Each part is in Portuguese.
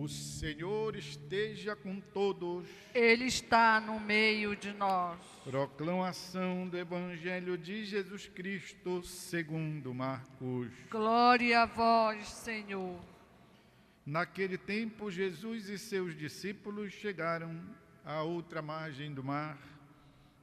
O Senhor esteja com todos. Ele está no meio de nós. Proclamação do Evangelho de Jesus Cristo segundo Marcos. Glória a vós, Senhor. Naquele tempo, Jesus e seus discípulos chegaram à outra margem do mar,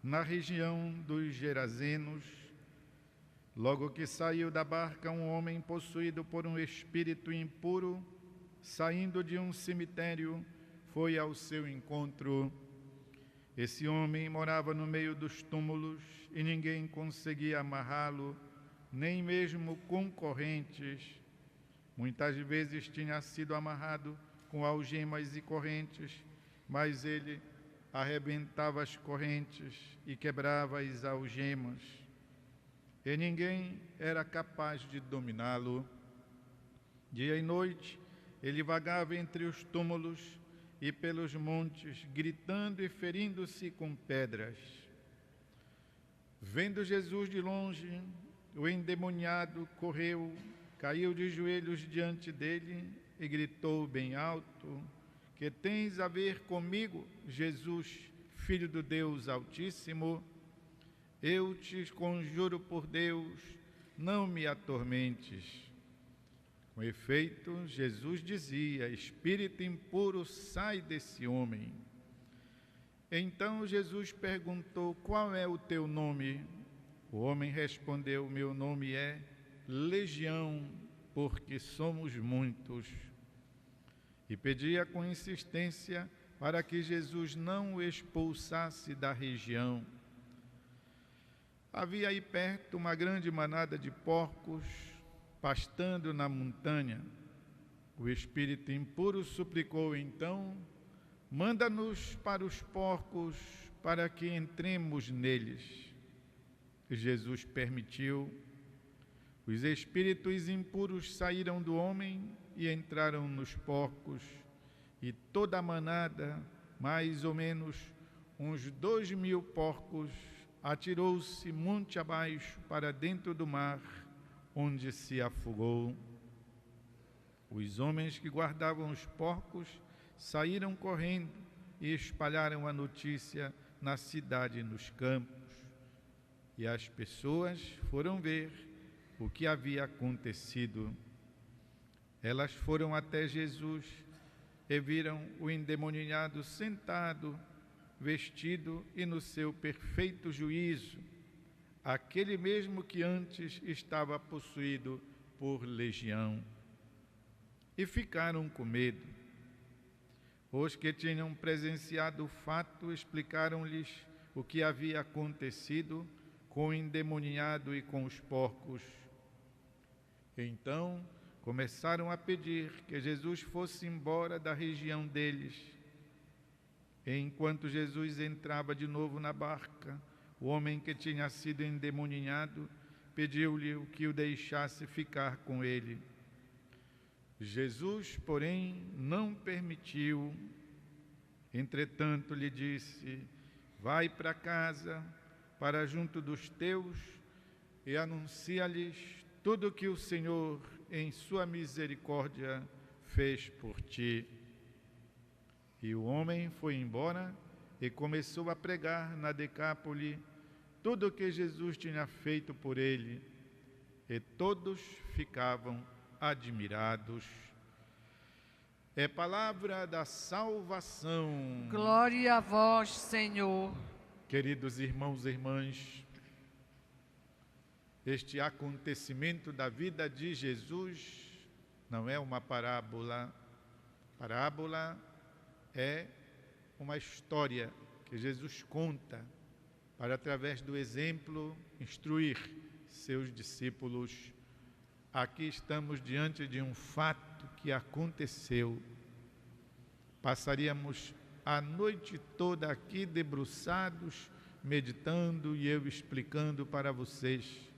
na região dos Gerazenos. Logo que saiu da barca, um homem possuído por um espírito impuro, saindo de um cemitério, foi ao seu encontro. Esse homem morava no meio dos túmulos e ninguém conseguia amarrá-lo, nem mesmo com correntes. Muitas vezes tinha sido amarrado com algemas e correntes, mas ele arrebentava as correntes e quebrava as algemas, e ninguém era capaz de dominá-lo. Dia e noite, ele vagava entre os túmulos e pelos montes, gritando e ferindo-se com pedras. Vendo Jesus de longe, o endemoniado correu, caiu de joelhos diante dele e gritou bem alto: Que tens a ver comigo, Jesus, Filho do Deus Altíssimo? Eu te conjuro por Deus, não me atormentes. Com efeito, Jesus dizia: Espírito impuro, sai desse homem. Então Jesus perguntou: Qual é o teu nome? O homem respondeu: Meu nome é Legião, porque somos muitos. E pedia com insistência para que Jesus não o expulsasse da região. Havia aí perto uma grande manada de porcos pastando na montanha. O espírito impuro suplicou então: Manda-nos para os porcos, para que entremos neles. Jesus permitiu. Os espíritos impuros saíram do homem e entraram nos porcos, e toda a manada, mais ou menos uns 2.000 porcos, atirou-se monte abaixo para dentro do mar, onde se afogou. Os homens que guardavam os porcos saíram correndo e espalharam a notícia na cidade e nos campos. E as pessoas foram ver o que havia acontecido. Elas foram até Jesus e viram o endemoniado sentado, vestido e no seu perfeito juízo, aquele mesmo que antes estava possuído por legião. E ficaram com medo. Os que tinham presenciado o fato explicaram-lhes o que havia acontecido com o endemoniado e com os porcos. Então começaram a pedir que Jesus fosse embora da região deles. E enquanto Jesus entrava de novo na barca, o homem que tinha sido endemoniado pediu-lhe que o deixasse ficar com ele. Jesus, porém, não permitiu. Entretanto, lhe disse: Vai para casa, para junto dos teus, e anuncia-lhes tudo o que o Senhor, em sua misericórdia, fez por ti. E o homem foi embora e começou a pregar na Decápole tudo o que Jesus tinha feito por ele, e todos ficavam admirados. É palavra da salvação. Glória a vós, Senhor. Queridos irmãos e irmãs, este acontecimento da vida de Jesus não é uma parábola. Parábola é uma história que Jesus conta para, através do exemplo, instruir seus discípulos. Aqui estamos diante de um fato que aconteceu. Passaríamos a noite toda aqui debruçados, meditando e eu explicando para vocês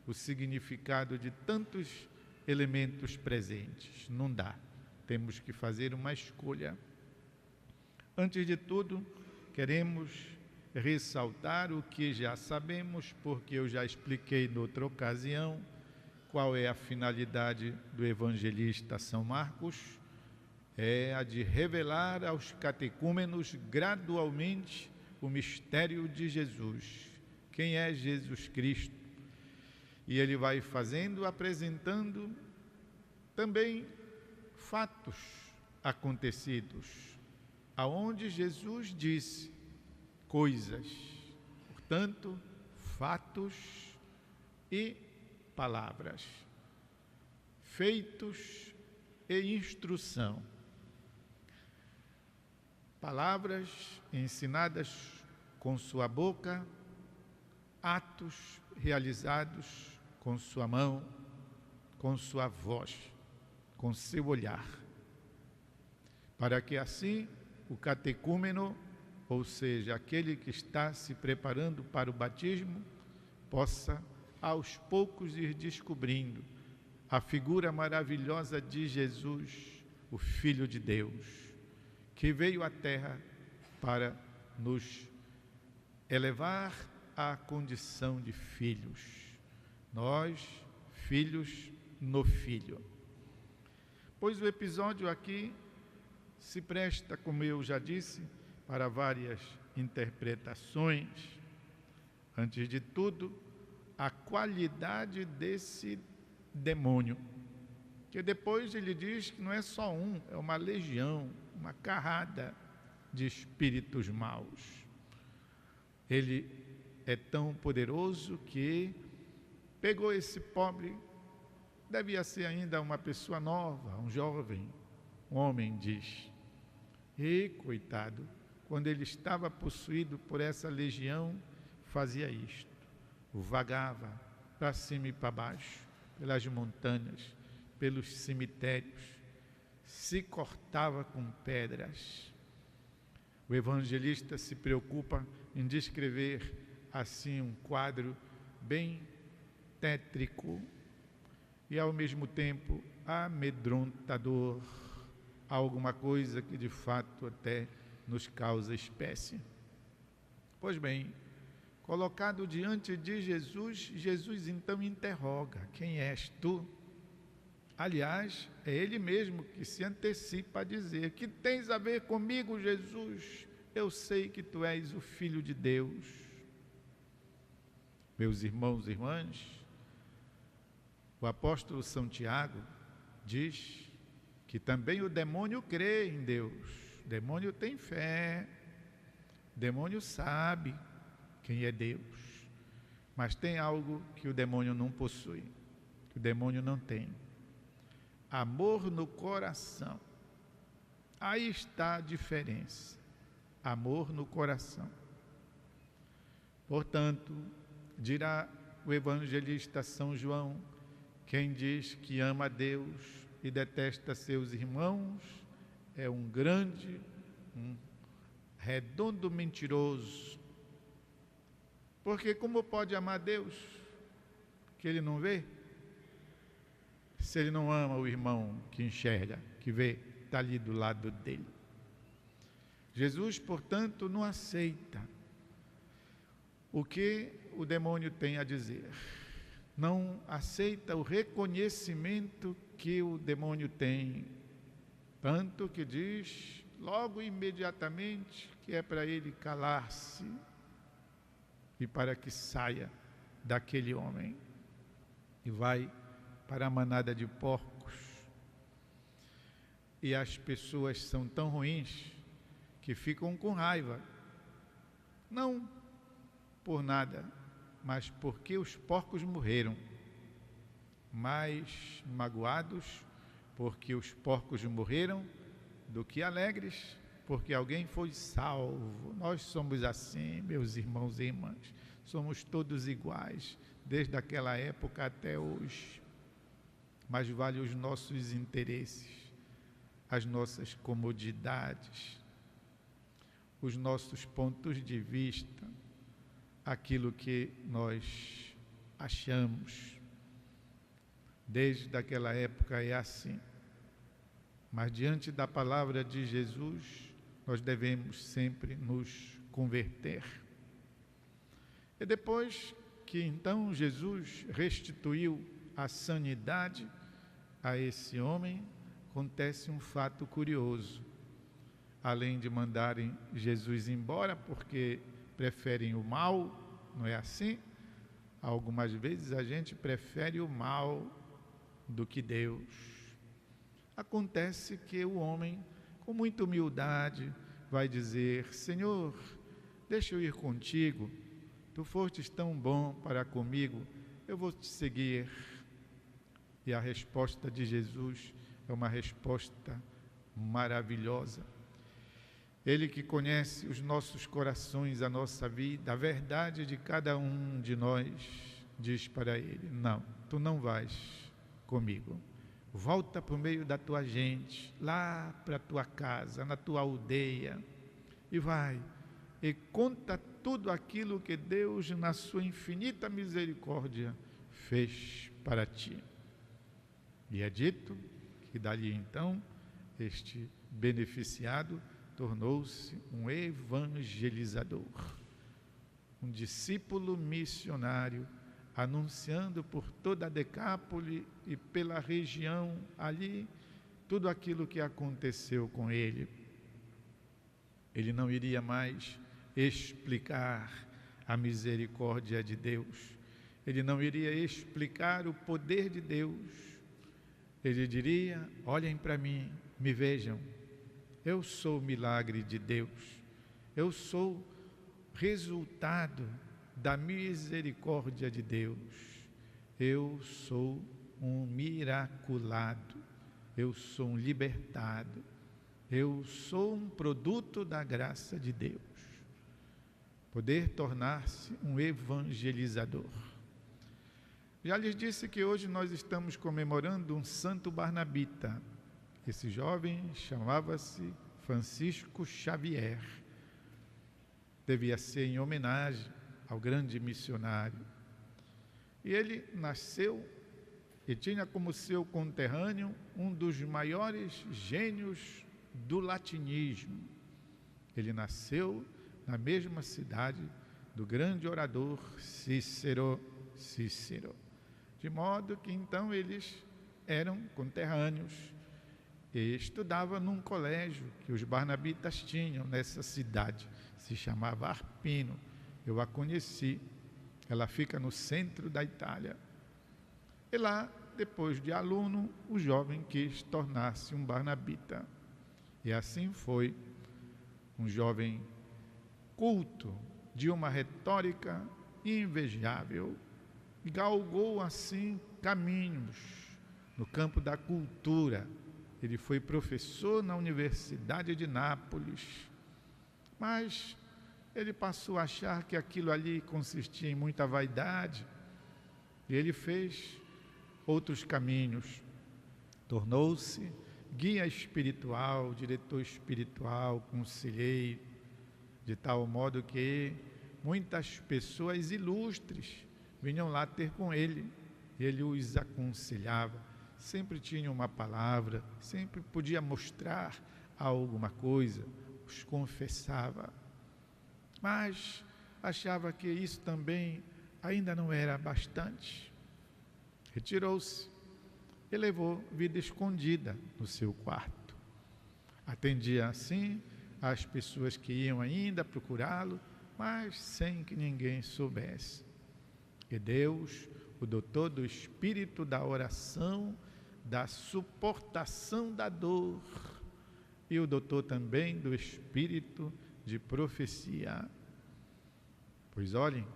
o significado de tantos elementos presentes. Não dá. Temos que fazer uma escolha. Antes de tudo, queremos ressaltar o que já sabemos, porque eu já expliquei noutra ocasião qual é a finalidade do evangelista São Marcos. é a de revelar aos catecúmenos gradualmente o mistério de Jesus. Quem é Jesus Cristo? E ele vai fazendo, apresentando também fatos acontecidos, aonde Jesus disse coisas, portanto, fatos e palavras, feitos e instrução. Palavras ensinadas com sua boca, atos realizados com sua mão, com sua voz, com seu olhar, para que assim o catecúmeno, ou seja, aquele que está se preparando para o batismo, possa aos poucos ir descobrindo a figura maravilhosa de Jesus, o Filho de Deus, que veio à Terra para nos elevar à condição de filhos. Nós, filhos no Filho. Pois o episódio aqui se presta, como eu já disse, para várias interpretações. Antes de tudo, a qualidade desse demônio, que depois ele diz que não é só um, é uma legião, uma carrada de espíritos maus. Ele é tão poderoso que pegou esse pobre, devia ser ainda uma pessoa nova, um jovem, um homem, diz. E, coitado, quando ele estava possuído por essa legião, fazia isto, vagava para cima e para baixo, pelas montanhas, pelos cemitérios, se cortava com pedras. O evangelista se preocupa em descrever assim um quadro bem tétrico e ao mesmo tempo amedrontador, alguma coisa que de fato até nos causa espécie. Pois bem, colocado diante de Jesus, Jesus então interroga: quem és tu? Aliás, é ele mesmo que se antecipa a dizer: que tens a ver comigo, Jesus? Eu sei que tu és o Filho de Deus. Meus irmãos e irmãs, o apóstolo São Tiago diz que também o demônio crê em Deus, o demônio tem fé, o demônio sabe quem é Deus, mas tem algo que o demônio não possui, que o demônio não tem: amor no coração. Aí está a diferença, amor no coração. Portanto, dirá o evangelista São João: quem diz que ama a Deus e detesta seus irmãos é um grande, um redondo mentiroso. Porque como pode amar Deus que ele não vê? Se ele não ama o irmão que enxerga, que vê, está ali do lado dele. Jesus, portanto, não aceita o que o demônio tem a dizer. Não aceita o reconhecimento que o demônio tem, tanto que diz logo imediatamente que é para ele calar-se e para que saia daquele homem e vai para a manada de porcos. E as pessoas são tão ruins que ficam com raiva, não por nada, mas porque os porcos morreram, mais magoados porque os porcos morreram do que alegres porque alguém foi salvo. Nós somos assim, meus irmãos e irmãs, somos todos iguais, desde aquela época até hoje. Mas vale os nossos interesses, as nossas comodidades, os nossos pontos de vista, aquilo que nós achamos. Desde aquela época é assim. Mas diante da palavra de Jesus, nós devemos sempre nos converter. E depois que então Jesus restituiu a sanidade a esse homem, acontece um fato curioso. Além de mandarem Jesus embora porque preferem o mal, não é assim? Algumas vezes a gente prefere o mal do que Deus. Acontece que o homem, com muita humildade, vai dizer: Senhor, deixa eu ir contigo, tu fostes tão bom para comigo, eu vou te seguir. E a resposta de Jesus é uma resposta maravilhosa. Ele que conhece os nossos corações, a nossa vida, a verdade de cada um de nós, diz para ele: não, tu não vais comigo. Volta para o meio da tua gente, lá para a tua casa, na tua aldeia, e vai, e conta tudo aquilo que Deus, na sua infinita misericórdia, fez para ti. E é dito que dali então, este beneficiado tornou-se um evangelizador, um discípulo missionário, anunciando por toda a Decápole e pela região ali tudo aquilo que aconteceu com ele. Ele não iria mais explicar a misericórdia de Deus, ele não iria explicar o poder de Deus, ele diria: olhem para mim, me vejam, eu sou o milagre de Deus, eu sou resultado da misericórdia de Deus, eu sou um miraculado, eu sou um libertado, eu sou um produto da graça de Deus. Poder tornar-se um evangelizador. Já lhes disse que hoje nós estamos comemorando um santo barnabita. Esse jovem chamava-se Francisco Xavier. Devia ser em homenagem ao grande missionário. E ele nasceu e tinha como seu conterrâneo um dos maiores gênios do latinismo. Ele nasceu na mesma cidade do grande orador Cícero. De modo que então eles eram conterrâneos e estudavam num colégio que os barnabitas tinham nessa cidade, se chamava Arpino. Eu a conheci, ela fica no centro da Itália. E lá, depois de aluno, o jovem quis tornar-se um barnabita. E assim foi, um jovem culto, de uma retórica invejável, galgou assim caminhos no campo da cultura. Ele foi professor na Universidade de Nápoles, mas ele passou a achar que aquilo ali consistia em muita vaidade, e ele fez outros caminhos. Tornou-se guia espiritual, diretor espiritual, conselheiro, de tal modo que muitas pessoas ilustres vinham lá ter com ele. Ele os aconselhava, sempre tinha uma palavra, sempre podia mostrar alguma coisa, os confessava. Mas achava que isso também ainda não era bastante. Retirou-se e levou vida escondida no seu quarto. Atendia assim as pessoas que iam ainda procurá-lo, mas sem que ninguém soubesse. E Deus o dotou do espírito da oração, da suportação da dor, e o dotou também do espírito de profecia. Pois olhem,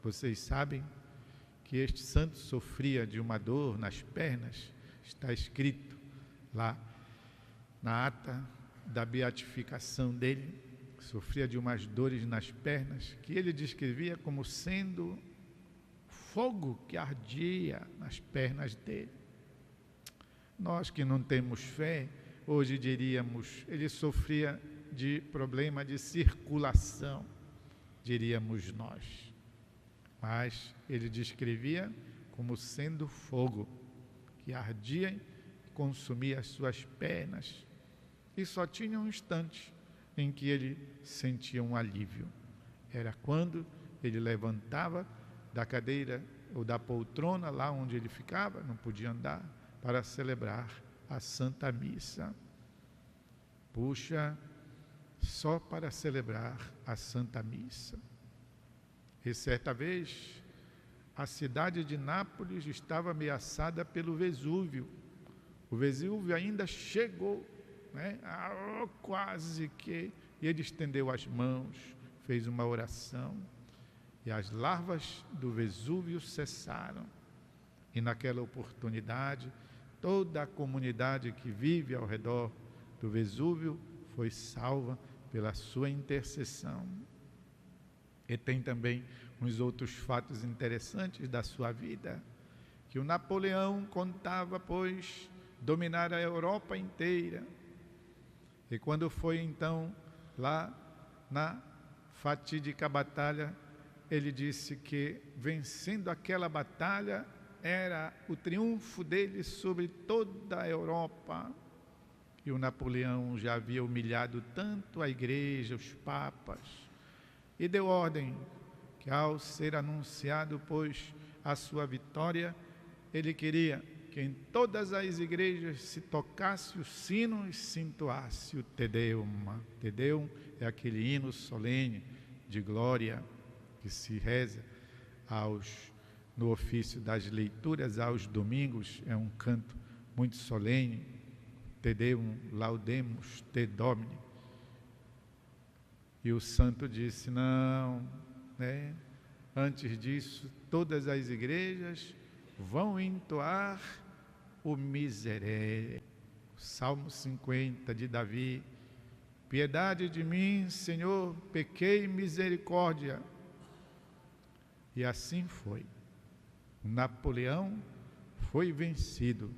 vocês sabem que este santo sofria de uma dor nas pernas, está escrito lá na ata da beatificação dele, sofria de umas dores nas pernas, que ele descrevia como sendo fogo que ardia nas pernas dele. Nós que não temos fé, hoje diríamos, ele sofria de problema de circulação, diríamos nós. Mas ele descrevia como sendo fogo que ardia e consumia as suas pernas. E só tinha um instante em que ele sentia um alívio. Era quando ele levantava da cadeira ou da poltrona, lá onde ele ficava, não podia andar, para celebrar a Santa Missa. Puxa, só para celebrar a Santa Missa. E certa vez, a cidade de Nápoles estava ameaçada pelo Vesúvio. O Vesúvio ainda chegou, né? Quase que... E ele estendeu as mãos, fez uma oração, e as larvas do Vesúvio cessaram. E naquela oportunidade, toda a comunidade que vive ao redor do Vesúvio foi salva pela sua intercessão. E tem também uns outros fatos interessantes da sua vida, que o Napoleão contava, pois, dominar a Europa inteira. E quando foi então lá na fatídica batalha, ele disse que vencendo aquela batalha era o triunfo dele sobre toda a Europa. E o Napoleão já havia humilhado tanto a igreja, os papas, e deu ordem que ao ser anunciado, pois, a sua vitória, ele queria que em todas as igrejas se tocasse o sino e se entoasse o Te Deum. Te Deum é aquele hino solene de glória que se reza no ofício das leituras aos domingos. É um canto muito solene. Te Deum laudemus te Domine. E o santo disse, não, né? Antes disso, todas as igrejas vão entoar o Miserere. Salmo 50 de Davi. Piedade de mim, Senhor, pequei, misericórdia. E assim foi. Napoleão foi vencido.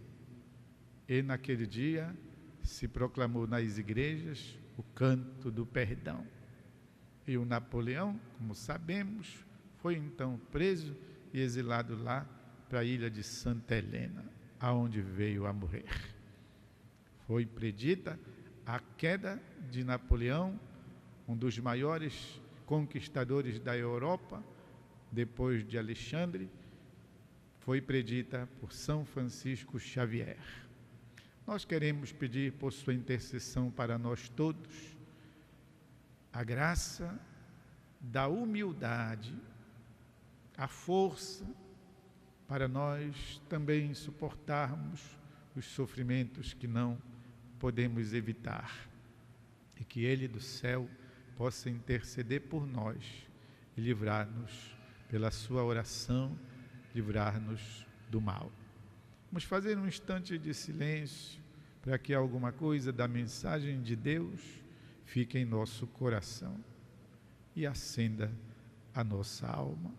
E naquele dia se proclamou nas igrejas o canto do perdão. E o Napoleão, como sabemos, foi então preso e exilado lá para a ilha de Santa Helena, aonde veio a morrer. Foi predita a queda de Napoleão, um dos maiores conquistadores da Europa, depois de Alexandre, foi predita por São Francisco Xavier. Nós queremos pedir por sua intercessão para nós todos a graça da humildade, a força para nós também suportarmos os sofrimentos que não podemos evitar, e que Ele do céu possa interceder por nós e livrar-nos pela sua oração, livrar-nos do mal. Vamos fazer um instante de silêncio para que alguma coisa da mensagem de Deus fique em nosso coração e acenda a nossa alma.